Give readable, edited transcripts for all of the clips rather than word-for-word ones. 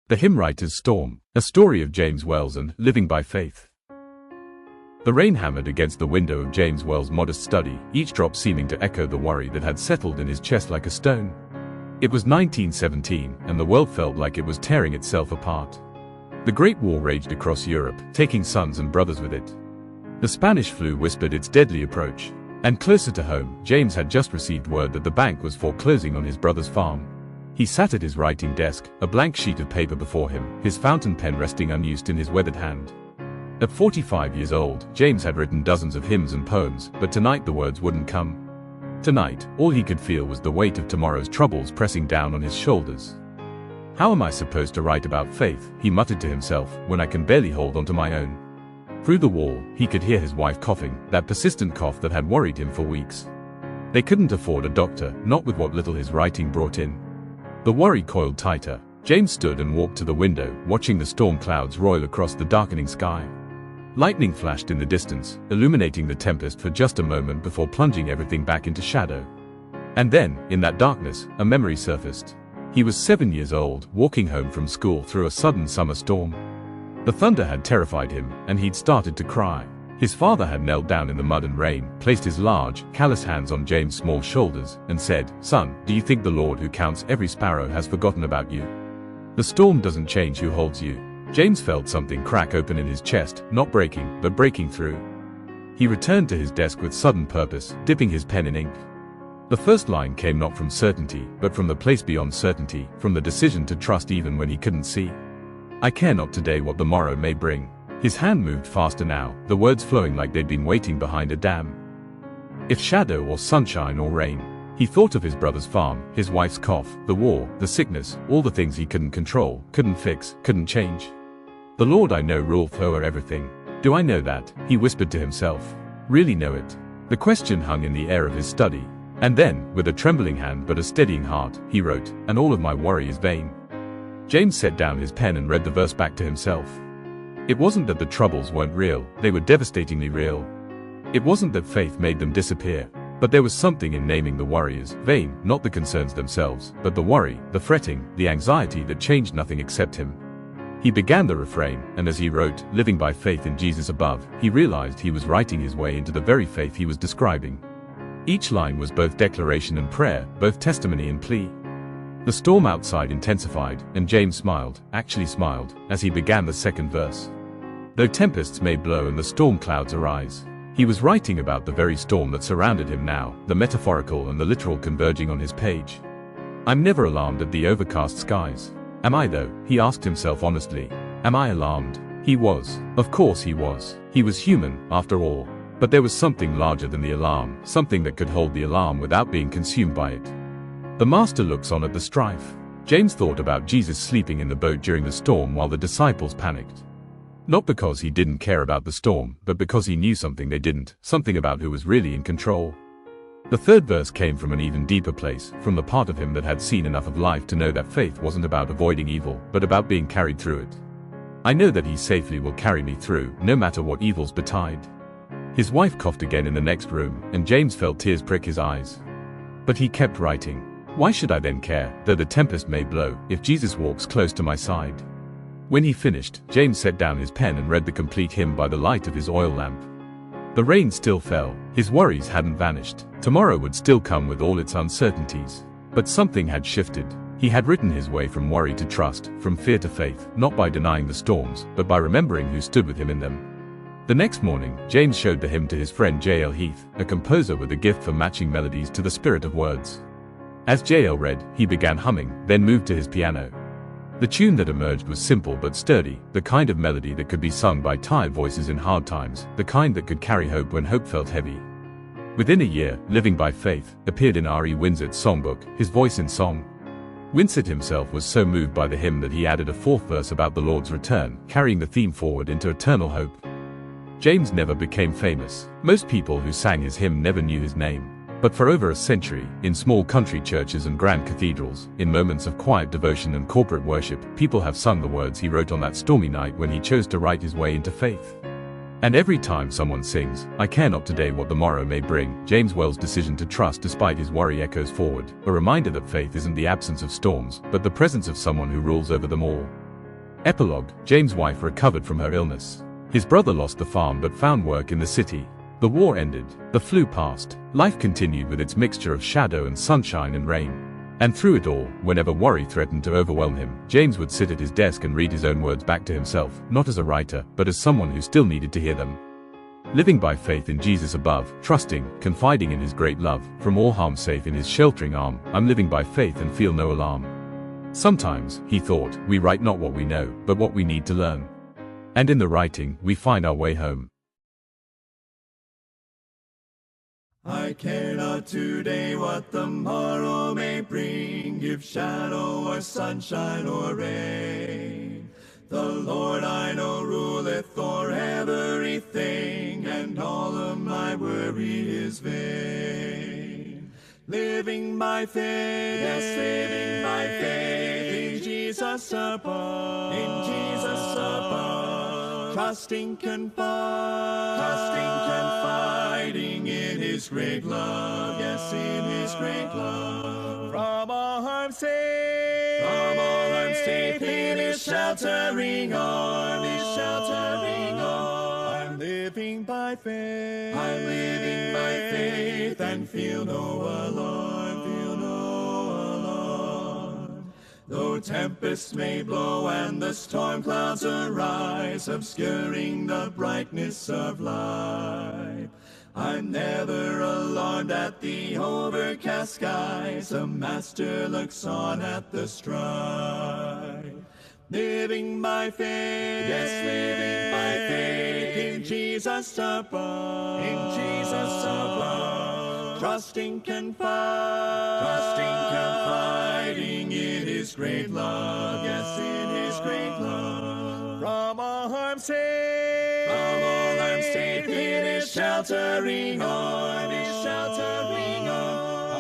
The hymn writer's storm, a story of James Wells and living by faith. The rain hammered against the window of James Wells' modest study, each drop seeming to echo the worry that had settled in his chest like a stone. It was 1917, and the world felt like it was tearing itself apart. The Great War raged across Europe, taking sons and brothers with it. The Spanish flu whispered its deadly approach. And closer to home, James had just received word that the bank was foreclosing on his brother's farm. He sat at his writing desk, a blank sheet of paper before him, his fountain pen resting unused in his weathered hand. At 45 years old, James had written dozens of hymns and poems, but tonight the words wouldn't come. Tonight, all he could feel was the weight of tomorrow's troubles pressing down on his shoulders. "How am I supposed to write about faith," he muttered to himself, "when I can barely hold on to my own?" Through the wall, he could hear his wife coughing, that persistent cough that had worried him for weeks. They couldn't afford a doctor, not with what little his writing brought in. The worry coiled tighter. James stood and walked to the window, watching the storm clouds roil across the darkening sky. Lightning flashed in the distance, illuminating the tempest for just a moment before plunging everything back into shadow. And then, in that darkness, a memory surfaced. He was 7 years old, walking home from school through a sudden summer storm. The thunder had terrified him, and he'd started to cry. His father had knelt down in the mud and rain, placed his large, callous hands on James' small shoulders, and said, "Son, do you think the Lord who counts every sparrow has forgotten about you? The storm doesn't change who holds you." James felt something crack open in his chest, not breaking, but breaking through. He returned to his desk with sudden purpose, dipping his pen in ink. The first line came not from certainty, but from the place beyond certainty, from the decision to trust even when he couldn't see. "I care not today what the morrow may bring." His hand moved faster now, the words flowing like they'd been waiting behind a dam. If shadow or sunshine or rain. He thought of his brother's farm, his wife's cough, the war, the sickness, all the things he couldn't control, couldn't fix, couldn't change. "The Lord I know ruleth over everything. Do I know that?" he whispered to himself. "Really know it?" The question hung in the air of his study. And then, with a trembling hand but a steadying heart, he wrote, "And all of my worry is vain." James set down his pen and read the verse back to himself. It wasn't that the troubles weren't real, they were devastatingly real. It wasn't that faith made them disappear. But there was something in naming the worry as vain, not the concerns themselves, but the worry, the fretting, the anxiety that changed nothing except him. He began the refrain, and as he wrote, "Living by faith in Jesus above," he realized he was writing his way into the very faith he was describing. Each line was both declaration and prayer, both testimony and plea. The storm outside intensified, and James smiled, actually smiled, as he began the second verse. "Though tempests may blow and the storm clouds arise." He was writing about the very storm that surrounded him now, the metaphorical and the literal converging on his page. "I'm never alarmed at the overcast skies. Am I though?" he asked himself honestly. "Am I alarmed?" He was. Of course he was. He was human, after all. But there was something larger than the alarm, something that could hold the alarm without being consumed by it. The master looks on at the strife. James thought about Jesus sleeping in the boat during the storm while the disciples panicked. Not because he didn't care about the storm, but because he knew something they didn't, something about who was really in control. The third verse came from an even deeper place, from the part of him that had seen enough of life to know that faith wasn't about avoiding evil, but about being carried through it. "I know that he safely will carry me through, no matter what evils betide." His wife coughed again in the next room, and James felt tears prick his eyes. But he kept writing. "Why should I then care, though the tempest may blow, if Jesus walks close to my side?" When he finished, James set down his pen and read the complete hymn by the light of his oil lamp. The rain still fell, his worries hadn't vanished. Tomorrow would still come with all its uncertainties. But something had shifted. He had written his way from worry to trust, from fear to faith, not by denying the storms, but by remembering who stood with him in them. The next morning, James showed the hymn to his friend J.L. Heath, a composer with a gift for matching melodies to the spirit of words. As J.L. read, he began humming, then moved to his piano. The tune that emerged was simple but sturdy, the kind of melody that could be sung by tired voices in hard times, the kind that could carry hope when hope felt heavy. Within a year, Living by Faith appeared in R.E. Winsett's songbook, his voice in song. Winsett himself was so moved by the hymn that he added a fourth verse about the Lord's return, carrying the theme forward into eternal hope. James never became famous. Most people who sang his hymn never knew his name. But for over a century, in small country churches and grand cathedrals, in moments of quiet devotion and corporate worship, people have sung the words he wrote on that stormy night when he chose to write his way into faith. And every time someone sings, "I care not today what the morrow may bring," James Wells' decision to trust despite his worry echoes forward, a reminder that faith isn't the absence of storms, but the presence of someone who rules over them all. Epilogue: James' wife recovered from her illness. His brother lost the farm but found work in the city. The war ended. The flu passed. Life continued with its mixture of shadow and sunshine and rain. And through it all, whenever worry threatened to overwhelm him, James would sit at his desk and read his own words back to himself, not as a writer, but as someone who still needed to hear them. Living by faith in Jesus above, trusting, confiding in his great love, from all harm safe in his sheltering arm, I'm living by faith and feel no alarm. Sometimes, he thought, we write not what we know, but what we need to learn. And in the writing, we find our way home. I care not today what the morrow may bring, if shadow or sunshine or rain. The Lord I know ruleth o'er everything, and all of my worry is vain. Living by faith, yes, living by faith, in Jesus above, in Jesus above, trusting, confiding in his great love, yes, in his great love. From all harm safe, in his sheltering arm, I'm living by faith, and feel no alarm, Though tempests may blow and the storm clouds arise, obscuring the brightness of life, I'm never alarmed at the overcast skies. The Master looks on at the strife. Living by faith, yes, living by faith, in Jesus above, trusting, confiding in his great love, yes, in his great love. From all harm safe, in his sheltering arm,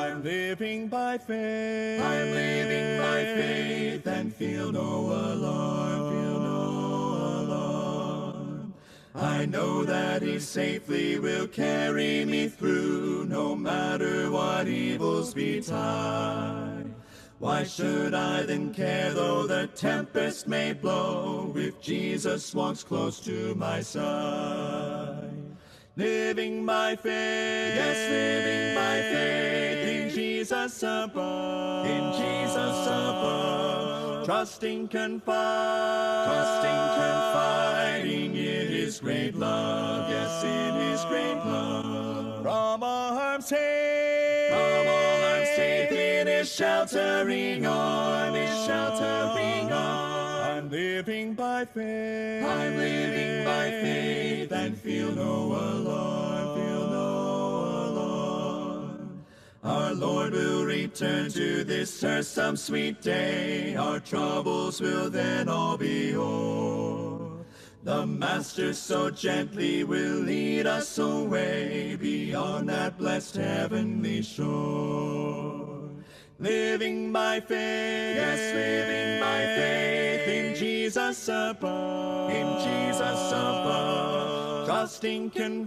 I'm living by faith, and feel no alarm, I know that he safely will carry me through, no matter what evils betide. Why should I then care though the tempest may blow, if Jesus walks close to my side? Living by faith, yes, living by faith, in Jesus above, trusting, confiding in his great love, yes, in his great love. From all harm safe, in his sheltering arm, I'm living by faith, and feel no alarm, Our Lord will return to this earth some sweet day, our troubles will then all be o'er. The Master so gently will lead us away, beyond that blessed heavenly shore. Living by faith, yes, living by faith, in Jesus above, trusting, confiding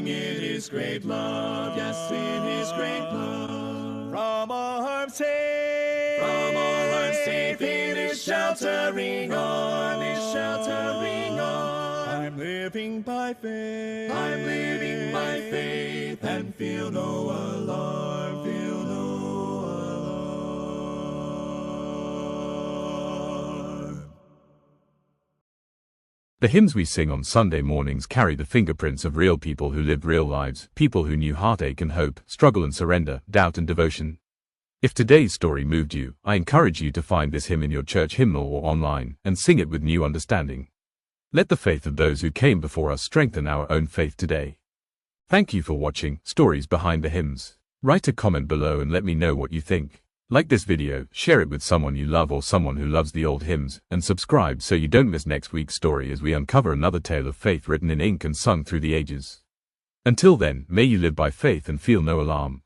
in his great love, yes, in his great love. From all harm safe, in his sheltering arm, I'm living by faith, and feel no alarm, The hymns we sing on Sunday mornings carry the fingerprints of real people who lived real lives, people who knew heartache and hope, struggle and surrender, doubt and devotion. If today's story moved you, I encourage you to find this hymn in your church hymnal or online, and sing it with new understanding. Let the faith of those who came before us strengthen our own faith today. Thank you for watching Stories Behind the Hymns. Write a comment below and let me know what you think. Like this video, share it with someone you love or someone who loves the old hymns, and subscribe so you don't miss next week's story as we uncover another tale of faith written in ink and sung through the ages. Until then, may you live by faith and feel no alarm.